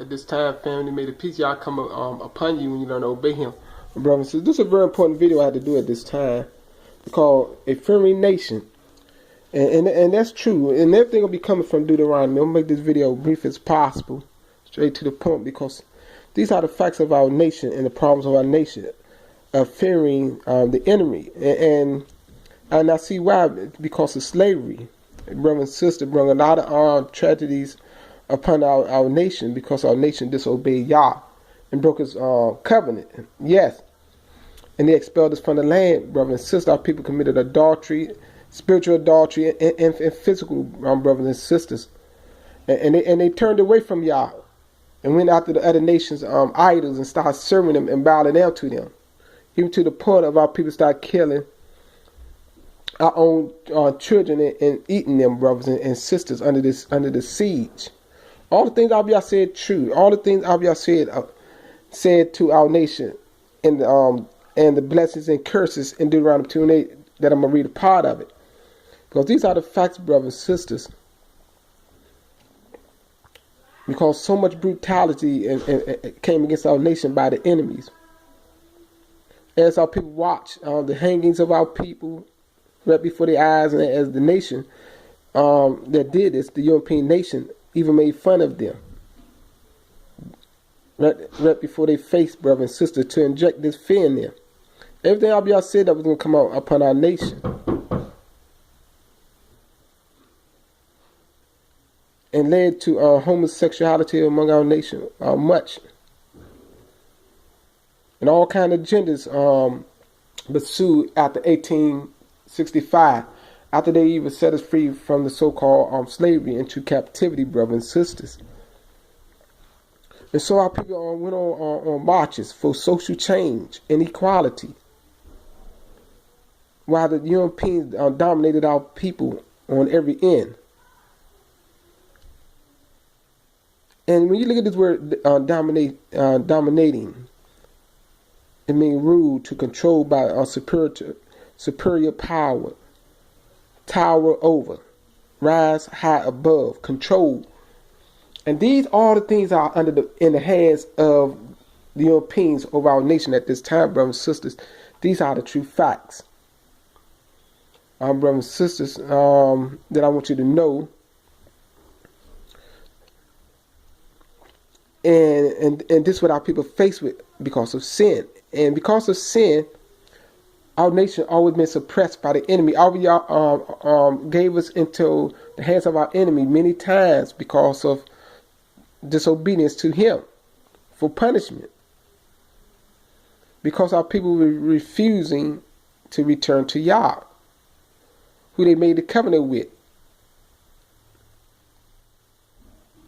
At this time, family, may the peace y'all come upon you when you learn to obey him. Brothers and sisters, this is a very important video I had to do at this time. It's called A Fearing Nation. And that's true. And everything will be coming from Deuteronomy. I'm going to make this video brief as possible, straight to the point, because these are the facts of our nation and the problems of our nation, of fearing the enemy. And I see why, because of slavery. Brothers and sisters, bring a lot of tragedies upon our nation, because our nation disobeyed Yah and broke his covenant. Yes. And they expelled us from the land, brothers and sisters. Our people committed adultery, spiritual adultery, and physical, brothers and sisters. And they turned away from Yah and went after the other nations' idols and started serving them and bowing down to them. Even to the point of our people started killing our own children and eating them, brothers and sisters, under the siege. All the things Abiyah said true. All the things Abiyah said to our nation, and the blessings and curses in Deuteronomy 2:8, that I'm gonna read a part of it, because these are the facts, brothers and sisters. Because so much brutality and came against our nation by the enemies. As our people watch the hangings of our people right before their eyes, and as the nation that did this, the European nation, even made fun of them right before their face, brothers and sisters, to inject this fear in them. Everything Abiyah said that was going to come out upon our nation, and led to homosexuality among our nation, much, and all kind of genders pursued after 1865. After they even set us free from the so-called slavery into captivity, brothers and sisters. And so our people went on marches for social change and equality, while the Europeans dominated our people on every end. And when you look at this word dominating, it means rule, to control by superior power. Tower over, rise high above, control. And these all the things are in the hands of the Europeans over our nation at this time, brothers and sisters. These are the true facts, brothers and sisters, that I want you to know. And this is what our people face with because of sin. And because of sin, our nation always been suppressed by the enemy. Allah gave us into the hands of our enemy many times because of disobedience to him for punishment. Because our people were refusing to return to Yah, who they made the covenant with.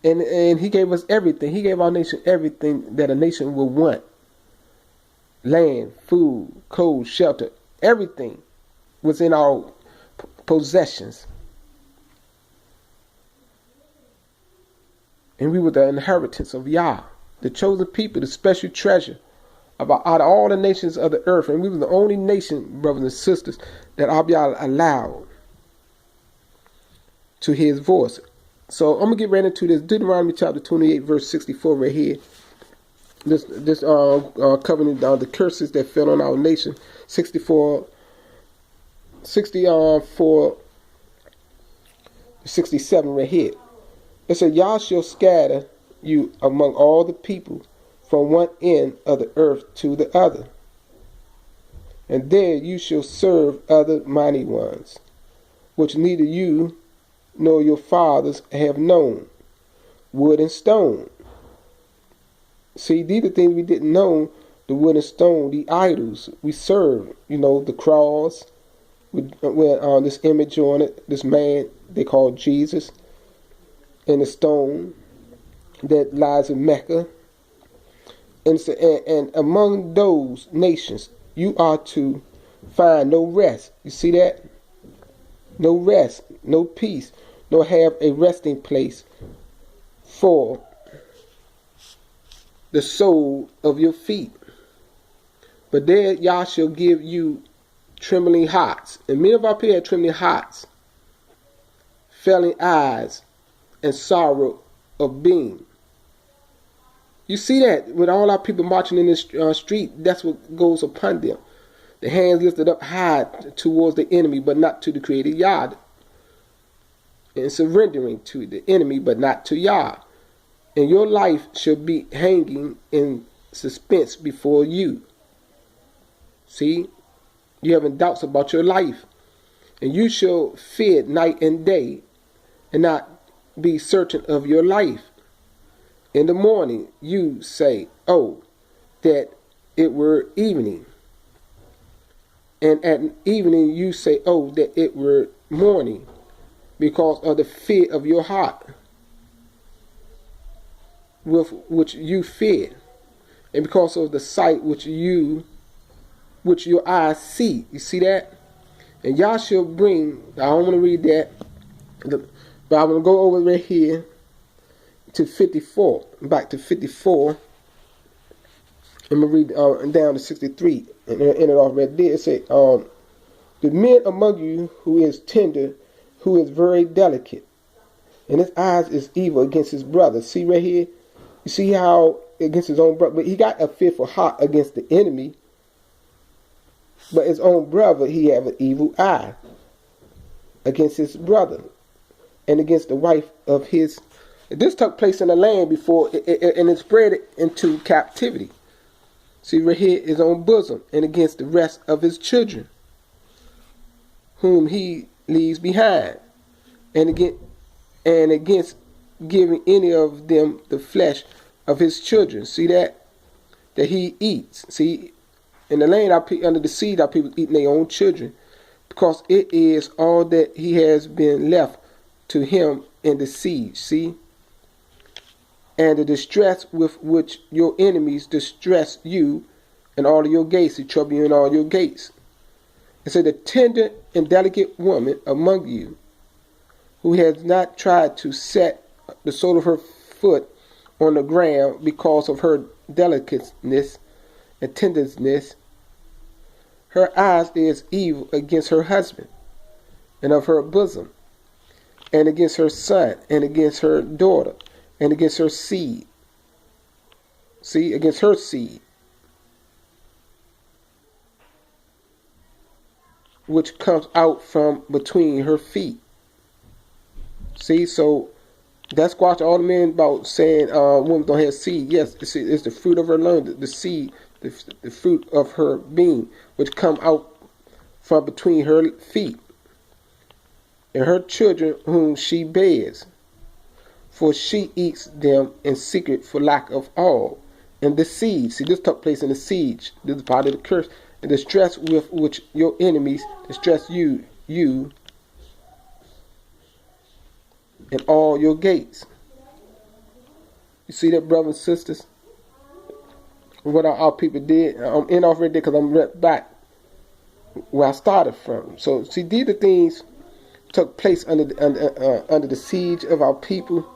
And he gave us everything. He gave our nation everything that a nation would want. Land, food, clothes, shelter, everything was in our possessions. And we were the inheritance of Yah, the chosen people, the special treasure out of all the nations of the earth. And we were the only nation, brothers and sisters, that Abiyah allowed to hear his voice. So I'm going to get right into this. Deuteronomy chapter 28, verse 64 right here. This covering the curses that fell on our nation. 64 67 right here. It said, Yah shall scatter you among all the people from one end of the earth to the other. And there you shall serve other mighty ones, which neither you nor your fathers have known, wood and stone. See, these are things we didn't know, the wood and stone, the idols we serve, the cross, with this image on it, this man they call Jesus, and the stone that lies in Mecca. And among those nations, you are to find no rest. You see that? No rest, no peace, nor have a resting place for the sole of your feet. But there Yah shall give you trembling hearts. And many of our people had trembling hearts, failing eyes, and sorrow of being. You see that with all our people marching in the street, that's what goes upon them. The hands lifted up high towards the enemy, but not to the Creator Yah. And surrendering to the enemy, but not to Yah. And your life shall be hanging in suspense before you. See? You're having doubts about your life. And you shall fear night and day, and not be certain of your life. In the morning you say, oh, that it were evening. And at evening you say, oh, that it were morning, because of the fear of your heart, with which you fear, and because of the sight which your eyes see. You see that? And Yah shall bring, I don't want to read that, but I'm going to go over right here to 54, back to 54. I'm going to read down to 63, and end it off right there. It says, the man among you who is tender, who is very delicate, and his eyes is evil against his brother. See right here? You see how against his own brother, but he got a fearful heart against the enemy, but his own brother, he have an evil eye against his brother and against the wife of his. This took place in the land before, and it spread into captivity. See right here, his own bosom, and against the rest of his children, whom he leaves behind, and against giving any of them the flesh of his children. See that he eats. See, in the land under the sea, our people eating their own children, because it is all that he has been left to him in the siege. See, and the distress with which your enemies distress you and all of your gates, they trouble you in all your gates. And so the tender and delicate woman among you, who has not tried to set the sole of her foot on the ground because of her delicateness and tenderness, her eyes is evil against her husband, and of her bosom, and against her son, and against her daughter, and against her seed. See, against her seed, which comes out from between her feet. See, so that's squash all the men about saying women don't have seed. Yes, it's the fruit of her loin, the seed, the fruit of her being, which come out from between her feet, and her children whom she bears. For she eats them in secret for lack of all. And the siege, see, this took place in the siege. This is part of the curse. And the distress with which your enemies distress you and all your gates. You see that, brothers and sisters? What our people did. I'm in off right there because I'm right back where I started from. So, see, these are things took place under the siege of our people.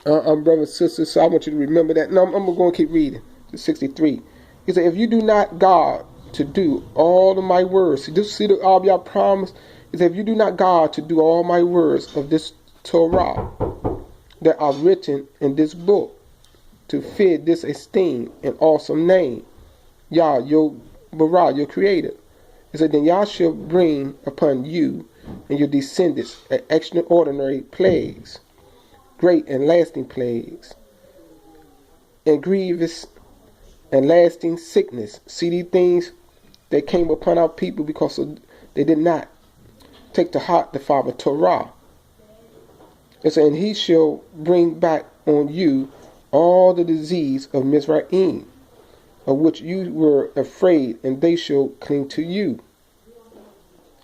Brothers and sisters, so I want you to remember that. No, I'm going to keep reading to 63. He said, if you do not guard to do all of my words, see all of y'all promise. He said, if you do not guard to do all my words of this Torah that are written in this book, to fear this esteem and awesome name, Yah, your Bara, your Creator. He said, then Yah shall bring upon you and your descendants extraordinary plagues, great and lasting plagues, and grievous and lasting sickness. See these things that came upon our people because they did not take to heart the Father Torah. It said, and he shall bring back on you all the disease of Mizraim, of which you were afraid, and they shall cling to you.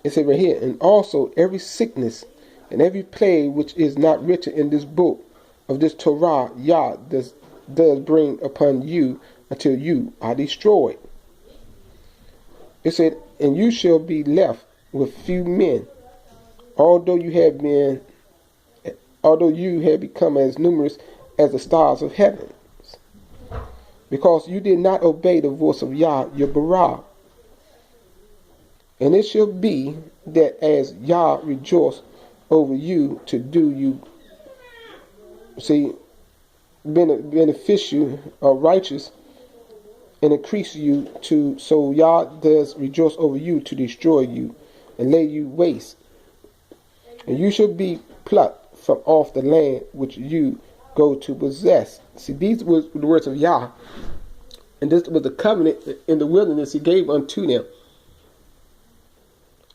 It said right here, and also every sickness and every plague which is not written in this book of this Torah, Yah does bring upon you until you are destroyed. It said, and you shall be left with few men, although you have become as numerous as the stars of heaven, because you did not obey the voice of Yah, your Bara. And it shall be that as Yah rejoice over you to do you, see, beneficial or righteous and increase you to, so Yah does rejoice over you to destroy you and lay you waste. And you shall be plucked from off the land which you go to possess. See, these were the words of Yah. And this was the covenant in the wilderness he gave unto them.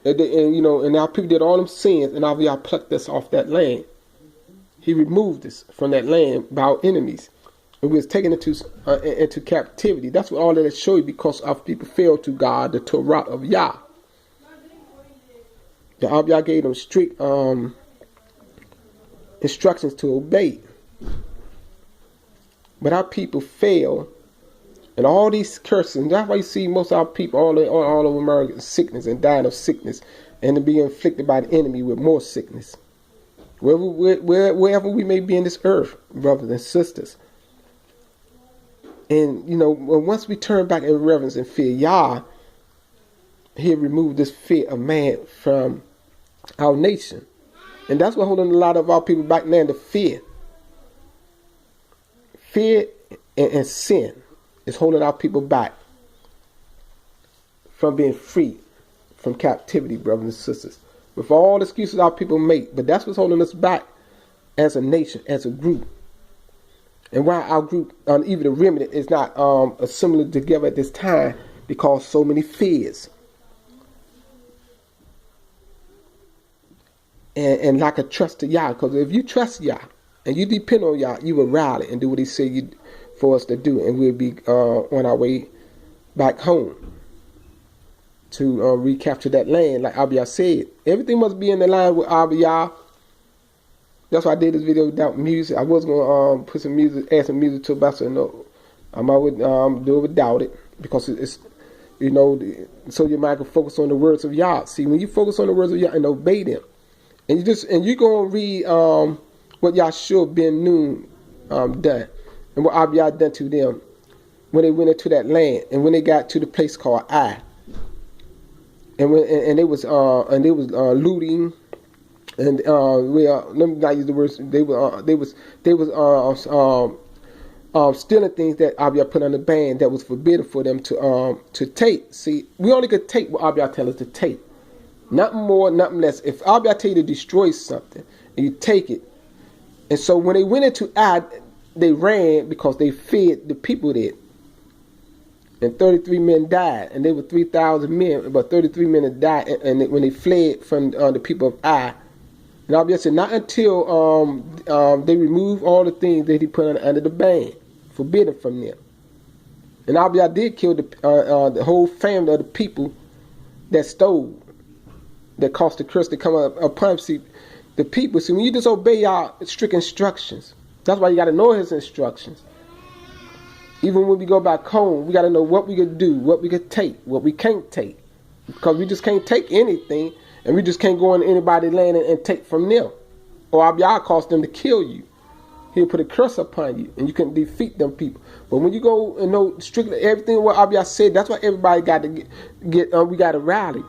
And now people did all them sins, and now Yah plucked us off that land. He removed us from that land by our enemies. And we was taken into captivity. That's what all that is showing, because our people failed to God, the Torah of Yah. The Yah gave them strict instructions to obey. But our people failed. And all these curses, that's why you see most of our people all over America sickness and dying of sickness, and being inflicted by the enemy with more sickness. Wherever we may be in this earth, brothers and sisters. And, once we turn back in reverence and fear Yah, He'll remove this fear of man from our nation. And that's what holding a lot of our people back now, the fear. Fear and sin is holding our people back from being free from captivity, brothers and sisters. With all the excuses our people make, but that's what's holding us back as a nation, as a group. And why our group, even the remnant, is not assimilated together at this time, because so many fears and lack of trust to Yah. Because if you trust Yah and you depend on Yah, you will rally and do what He said for us to do, and we'll be on our way back home to recapture that land. Like Abiyah said, everything must be in the line with Abiyah. That's why I did this video without music. I was gonna put some music, add some music to it, but I said no. I would do it without it, because it's so your mind can focus on the words of Yah. See, when you focus on the words of Yah and obey them, and you gonna read what Yahshua ben Nun done. And what Abiyah done to them when they went into that land, and when they got to the place called Ai, and they was looting, and let me not use the words. They was stealing things that Abiyah put on the ban that was forbidden for them to take. See, we only could take what Abiyah tell us to take, nothing more, nothing less. If Abiyah tell you to destroy something and you take it, and so when they went into Ai, they ran because they feared the people did. And 33 men died. And they were 3,000 men, but 33 men had died when they fled from the people of Ai. And Abiyah said, not until they remove all the things that he put under the ban, forbidden from them. And Abiyah did kill the whole family of the people that stole, that caused the curse to come upon the people. See, when you disobey our strict instructions, that's why you got to know His instructions. Even when we go back home, we got to know what we could do, what we could take, what we can't take. Because we just can't take anything, and we just can't go on anybody's land and take from them. Or Abiyah caused them to kill you. He'll put a curse upon you, and you can defeat them people. But when you go and know strictly everything what Abiyah said, that's why everybody got to we got to rally.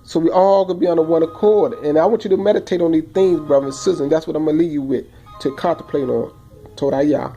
So we all going to be on the one accord. And I want you to meditate on these things, brothers and sisters, and that's what I'm going to leave you with, to contemplate on. Torah Yah.